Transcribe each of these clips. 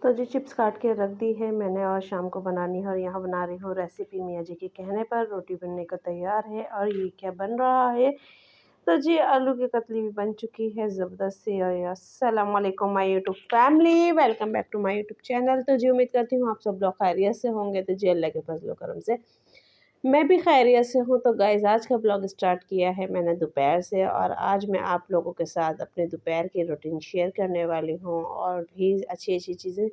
तो जी चिप्स काट के रख दी है मैंने और शाम को बनानी है और यहाँ बना रही हूँ रेसिपी मियाँ जी के कहने पर। रोटी बनने को तैयार है और ये क्या बन रहा है। तो जी आलू की कतली भी बन चुकी है ज़बरदस्त सी। और अस्सलाम वालेकुम my YouTube family, welcome back to my YouTube channel. तो जी उम्मीद करती हूँ आप सब लोग खैरियत से होंगे। तो जी अल्लाह के फजल करम से मैं भी खैरियत से हूँ। तो गाइज़ आज का ब्लॉग स्टार्ट किया है मैंने दोपहर से और आज मैं आप लोगों के साथ अपने दोपहर की रूटीन शेयर करने वाली हूँ और भी अच्छी चीज़ें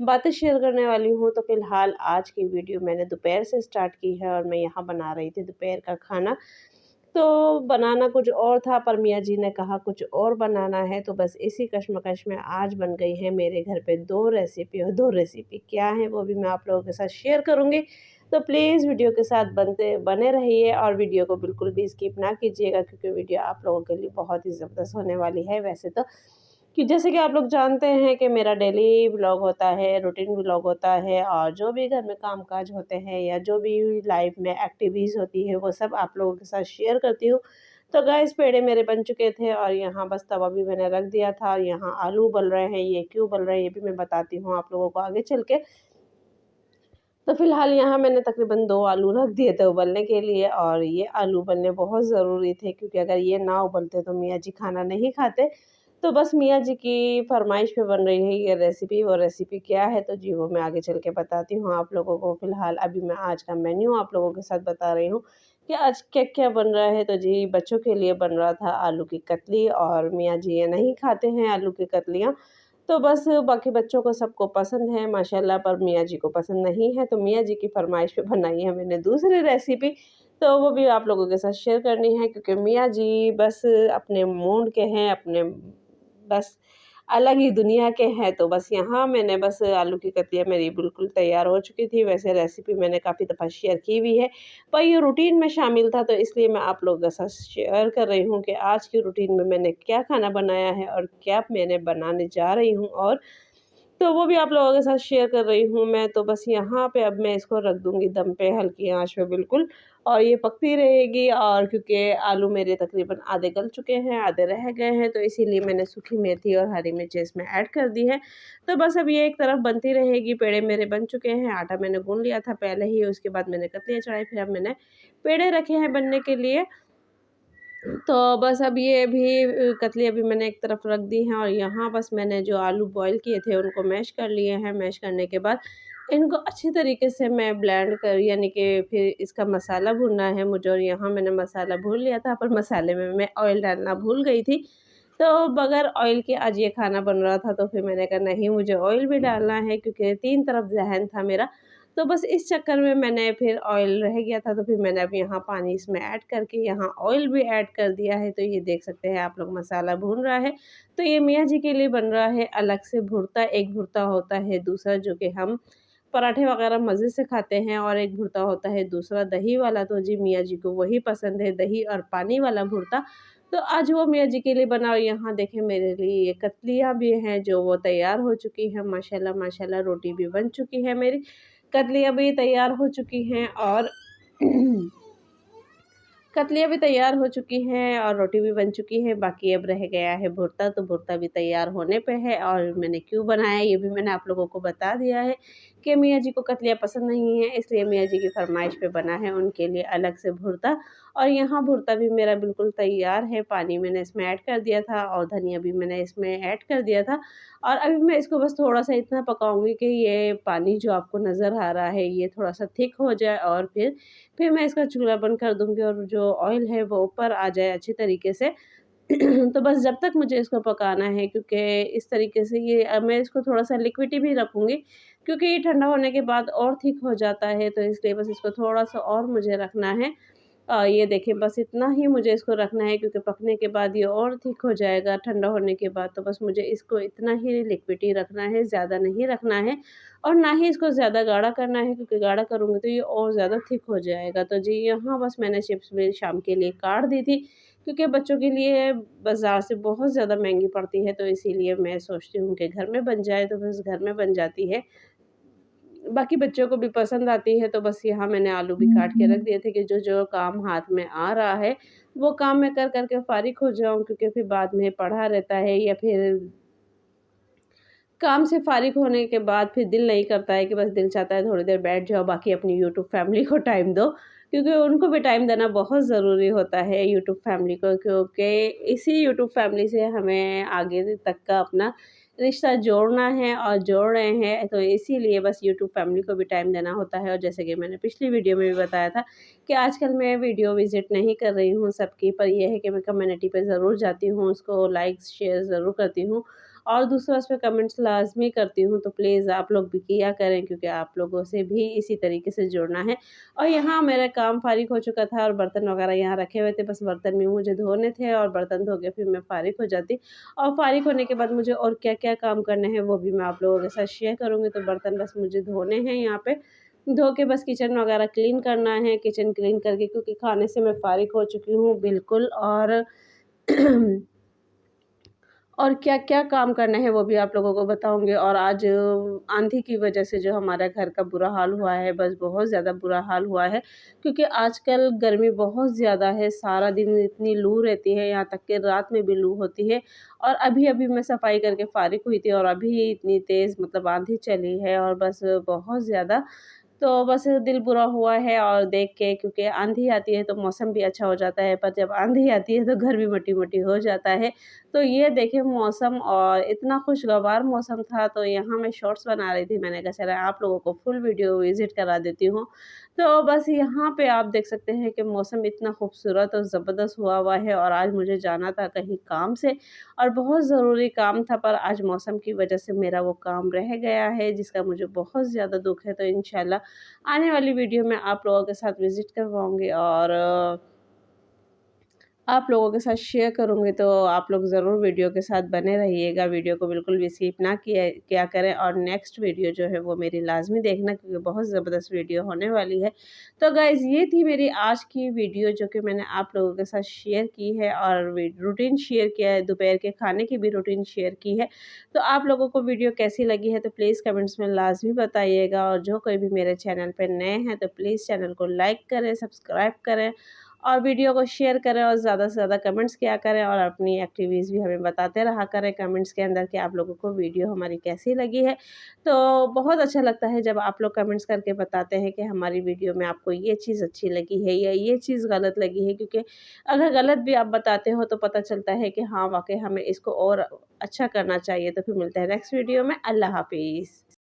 बातें शेयर करने वाली हूँ। तो फ़िलहाल आज की वीडियो मैंने दोपहर से स्टार्ट की है और मैं यहाँ बना रही थी दोपहर का खाना। तो बनाना कुछ और था पर मियाँ जी ने कहा कुछ और बनाना है, तो बस इसी कश्मकश में आज बन गई है मेरे घर पे 2 रेसिपी। और 2 रेसिपी क्या हैं वो भी मैं आप लोगों के साथ शेयर करूँगी। तो प्लीज़ वीडियो के साथ बने रहिए और वीडियो को बिल्कुल भी स्किप ना कीजिएगा क्योंकि वीडियो आप लोगों के लिए बहुत ही ज़बरदस्त होने वाली है। वैसे तो कि जैसे कि आप लोग जानते हैं कि मेरा डेली व्लॉग होता है, रूटीन व्लॉग होता है और जो भी घर में काम-काज होते हैं या जो भी लाइफ में एक्टिविटीज़ होती है वो सब आप लोगों के साथ शेयर करती हूँ। तो गाइस पेड़े मेरे बन चुके थे और यहाँ बस तवा भी मैंने रख दिया था और यहाँ आलू उबल रहे हैं। ये क्यों उबल रहे हैं ये भी मैं बताती हूँ आप लोगों को आगे चल के। तो फ़िलहाल यहाँ मैंने तकरीबन 2 आलू रख दिए थे उबलने के लिए और ये आलू उबलने बहुत ज़रूरी थे क्योंकि अगर ये ना उबलते तो मियाँ जी खाना नहीं खाते। तो बस मियाँ जी की फ़रमाइश पे बन रही है ये रेसिपी। वो रेसिपी क्या है तो जी वो मैं आगे चल के बताती हूँ आप लोगों को। फ़िलहाल अभी मैं आज का मेन्यू आप लोगों के साथ बता रही हूँ कि आज क्या-क्या बन रहा है। तो जी बच्चों के लिए बन रहा था आलू की कतली और मियाँ जी ये नहीं खाते हैं आलू की कतलियाँ। तो बस बाकी बच्चों को सबको पसंद है माशाल्लाह पर मियाँ जी को पसंद नहीं है। तो मियाँ जी की फ़रमाइश पे बनाई है मैंने दूसरी रेसिपी। तो वो भी आप लोगों के साथ शेयर करनी है क्योंकि मियाँ जी बस अपने मूड के हैं, अपने बस अलग ही दुनिया के हैं। तो बस यहाँ मैंने बस आलू की कतलियाँ मेरी बिल्कुल तैयार हो चुकी थी। वैसे रेसिपी मैंने काफ़ी दफ़ा शेयर की भी है, पर ये रूटीन में शामिल था तो इसलिए मैं आप लोगों के साथ शेयर कर रही हूँ कि आज की रूटीन में मैंने क्या खाना बनाया है और क्या मैंने बनाने जा रही हूँ। और तो वो भी आप लोगों के साथ शेयर कर रही हूँ मैं। तो बस यहाँ पे अब मैं इसको रख दूँगी दम पे हल्की आँच पे बिल्कुल और ये पकती रहेगी। और क्योंकि आलू मेरे तकरीबन आधे गल चुके हैं, आधे रह गए हैं तो इसीलिए मैंने सूखी मेथी और हरी मिर्च इसमें ऐड कर दी है। तो बस अब ये एक तरफ बनती रहेगी। पेड़े मेरे बन चुके हैं, आटा मैंने गूँध लिया था पहले ही, उसके बाद मैंने कतलियाँ चढ़ाई, फिर अब मैंने पेड़े रखे हैं बनने के लिए। तो बस अब ये भी कतली अभी मैंने एक तरफ रख दी हैं और यहाँ बस मैंने जो आलू बॉयल किए थे उनको मैश कर लिए हैं। मैश करने के बाद इनको अच्छी तरीके से मैं ब्लेंड कर यानी कि फिर इसका मसाला भूनना है मुझे। और यहाँ मैंने मसाला भून लिया था पर मसाले में मैं ऑयल डालना भूल गई थी। तो बगैर ऑयल के आज ये खाना बन रहा था तो फिर मैंने कहा नहीं मुझे ऑयल भी डालना है क्योंकि 3 तरफ ज़हन था मेरा। तो बस इस चक्कर में मैंने फिर ऑयल रह गया था तो फिर मैंने अब यहाँ पानी इसमें ऐड करके यहाँ ऑयल भी ऐड कर दिया है। तो ये देख सकते हैं आप लोग मसाला भून रहा है। तो ये मियाँ जी के लिए बन रहा है अलग से भुर्ता। एक भुर्ता होता है दूसरा जो कि हम पराठे वगैरह मज़े से खाते हैं और एक भुर्ता होता है दूसरा दही वाला। तो जी मियाँ जी को वही पसंद है, दही और पानी वाला भुर्ता। तो आज वो मियाँ जी के लिए बना। और यहाँ देखें मेरे लिए ये कतलियाँ भी हैं जो वो तैयार हो चुकी हैं माशाल्लाह माशाल्लाह। रोटी भी बन चुकी है मेरी, कतलियाँ भी तैयार हो चुकी हैं और कतलियाँ भी तैयार हो चुकी हैं और रोटी भी बन चुकी है। बाकी अब रह गया है भुर्ता, तो भुर्ता भी तैयार होने पे है। और मैंने क्यों बनाया ये भी मैंने आप लोगों को बता दिया है कि मियाँ जी को कतलियाँ पसंद नहीं हैं, इसलिए मियाँ जी की फ़रमाइश पे बना है उनके लिए अलग से भुर्ता। और यहाँ भुर्ता भी मेरा बिल्कुल तैयार है। पानी मैंने इसमें ऐड कर दिया था और धनिया भी मैंने इसमें ऐड कर दिया था। और अभी मैं इसको बस थोड़ा-सा इतना पकाऊँगी कि ये पानी जो आपको नज़र आ रहा है ये थोड़ा-सा थिक हो जाए और फिर मैं इसका चूल्हा बंद कर दूँगी और जो ऑयल है वो ऊपर आ जाए अच्छी तरीके से। तो बस जब तक मुझे इसको पकाना है क्योंकि इस तरीके से ये मैं इसको थोड़ा-सा लिक्विड भी रखूँगी क्योंकि ये ठंडा होने के बाद और थिक हो जाता है। तो इसलिए बस इसको थोड़ा-सा और मुझे रखना है। ये देखिए बस इतना ही मुझे इसको रखना है क्योंकि पकने के बाद ये और थिक हो जाएगा ठंडा होने के बाद। तो बस मुझे इसको इतना ही लिक्विड ही रखना है, ज़्यादा नहीं रखना है और ना ही इसको ज़्यादा गाढ़ा करना है क्योंकि गाढ़ा करूँगी तो ये और ज़्यादा थिक हो जाएगा। तो जी यहाँ बस मैंने चिप्स भी शाम के लिए काट दी थी क्योंकि बच्चों के लिए बाज़ार से बहुत ज़्यादा महँगी पड़ती है। तो इसीलिए मैं सोचती हूँ कि घर में बन जाए तो बस घर में बन जाती है। बाकी बच्चों को भी पसंद आती है। तो बस यहाँ मैंने आलू भी काट के रख दिए थे कि जो काम हाथ में आ रहा है, वो काम मैं कर के फ़ारिग हो जाऊँ क्योंकि फिर बाद में पड़ा रहता है या फिर काम से फ़ारिग होने के बाद फिर दिल नहीं करता है कि बस दिल चाहता है थोड़ी देर बैठ जाओ, बाकी अपनी यूट्यूब फैमिली को टाइम दो। क्योंकि उनको भी टाइम देना बहुत ज़रूरी होता है यूट्यूब फैमिली को, क्योंकि इसी यूट्यूब फैमिली से हमें आगे तक का अपना रिश्ता जोड़ना है और जोड़ रहे हैं, तो इसीलिए बस यूट्यूब फैमिली को भी टाइम देना होता है। और जैसे कि मैंने पिछली वीडियो में भी बताया था कि आजकल मैं वीडियो विज़िट नहीं कर रही हूँ सबकी, पर ये है कि मैं कम्युनिटी पे ज़रूर जाती हूँ, उसको लाइक्स, शेयर ज़रूर करती हूँ और दूसरा उस पे कमेंट्स लाज़मी करती हूँ। तो प्लीज़ आप लोग भी किया करें, क्योंकि आप लोगों से भी इसी तरीके से जुड़ना है। और यहाँ मेरा काम फ़ारिग हो चुका था और बर्तन वग़ैरह यहाँ रखे हुए थे, बस बर्तन भी मुझे धोने थे और बर्तन धो के फिर मैं फ़ारिग हो जाती। और फ़ारिग होने के बाद मुझे और क्या-क्या काम करने हैं वो भी मैं आप लोगों के साथ शेयर करूँगी। तो बर्तन बस मुझे धोने हैं यहाँ पे, धो के बस किचन वग़ैरह क्लीन करना है। किचन क्लीन करके, क्योंकि खाने से मैं फ़ारिग हो चुकी हूँ बिल्कुल। और क्या-क्या काम करना है वो भी आप लोगों को बताऊँगी। और आज आँधी की वज़ह से जो हमारा घर का बुरा हाल हुआ है, बस बहुत ज़्यादा बुरा हाल हुआ है, क्योंकि आजकल गर्मी बहुत ज़्यादा है, सारा दिन इतनी लू रहती है, यहाँ तक कि रात में भी लू होती है। और अभी-अभी मैं सफाई करके फ़ारिग हुई थी और अभी इतनी तेज़ मतलब आँधी चली है और बस बहुत ज़्यादा, तो बस दिल बुरा हुआ है और देख के, क्योंकि आँधी आती है तो मौसम भी अच्छा हो जाता है, पर जब आँधी आती है तो घर भी मटी-मटी हो जाता है। तो ये देखिए मौसम, और इतना खुशगवार मौसम था, तो यहाँ मैं शॉर्ट्स बना रही थी। मैंने कहा चला आप लोगों को फुल वीडियो विज़िट करा देती हूँ। तो बस यहाँ पे आप देख सकते हैं कि मौसम इतना खूबसूरत और ज़बरदस्त हुआ हुआ है। और आज मुझे जाना था कहीं काम से और बहुत ज़रूरी काम था, पर आज मौसम की वज़ह से मेरा वो काम रह गया है, जिसका मुझे बहुत ज़्यादा दुःख है। तो इंशाल्लाह आने वाली वीडियो में आप लोगों के साथ विज़िट करवाऊँगी और आप लोगों के साथ शेयर करूँगी, तो आप लोग ज़रूर वीडियो के साथ बने रहिएगा। वीडियो को बिल्कुल भी स्किप ना किया किया करें और नेक्स्ट वीडियो जो है वो मेरी लाज़मी देखना, क्योंकि बहुत ज़बरदस्त वीडियो होने वाली है। तो गाइज़ ये थी मेरी आज की वीडियो, जो कि मैंने आप लोगों के साथ शेयर की है और रूटीन शेयर किया है, दोपहर के खाने की भी रूटीन शेयर की है। तो आप लोगों को वीडियो कैसी लगी है तो प्लीज़ कमेंट्स में लाज़मी बताइएगा। और जो कोई भी मेरे चैनल पर नए हैं तो प्लीज़ चैनल को लाइक करें, सब्सक्राइब करें और वीडियो को शेयर करें और ज़्यादा से ज़्यादा कमेंट्स किया करें और अपनी एक्टिविटीज़ भी हमें बताते रहा करें कमेंट्स के अंदर कि आप लोगों को वीडियो हमारी कैसी लगी है। तो बहुत अच्छा लगता है जब आप लोग कमेंट्स करके बताते हैं कि हमारी वीडियो में आपको ये चीज़ अच्छी लगी है या ये चीज़ गलत लगी है, क्योंकि अगर गलत भी आप बताते हो तो पता चलता है कि हाँ, वाक़ई हमें इसको और अच्छा करना चाहिए। तो फिर मिलते हैं नेक्स्ट वीडियो में। अल्लाह हाफ़िज़।